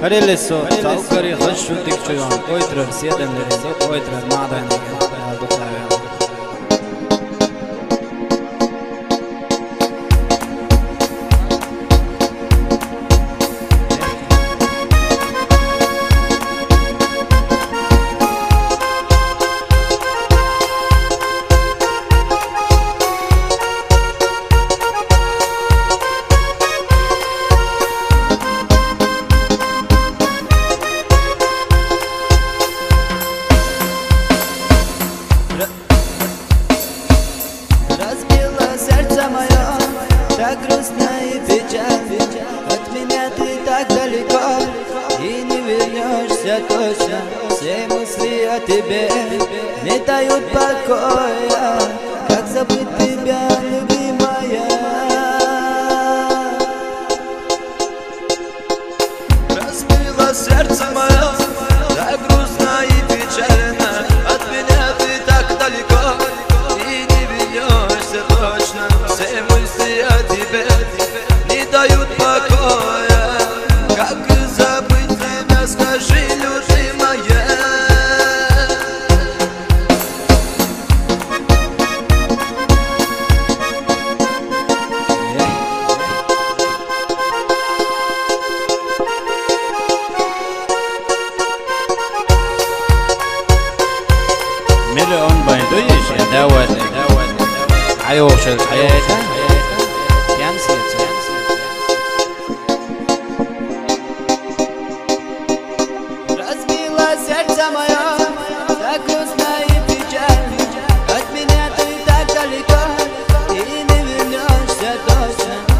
Карелесо, Саукари, Хашу, Тикчуан, Ойтрер, Седем, Ойтрер, Мадан, Дуклавен. Разбила сердце мое, так грустно и печально. От меня ты так далеко, и не вернешься точно. Все мысли о тебе не дают покоя. Как забыть тебя, любимая? Разбила сердце мое, так грустно и печально. От меня ты так далеко, точно. Все мысли о тебе не дают покоя. Как забыть тебя, скажи, любимая? مليون بيدويش دوت عيوش الحياة ينسيت Разбила сердце мое, так грустно и печально. От меня ты так далеко, и не вернешься точно.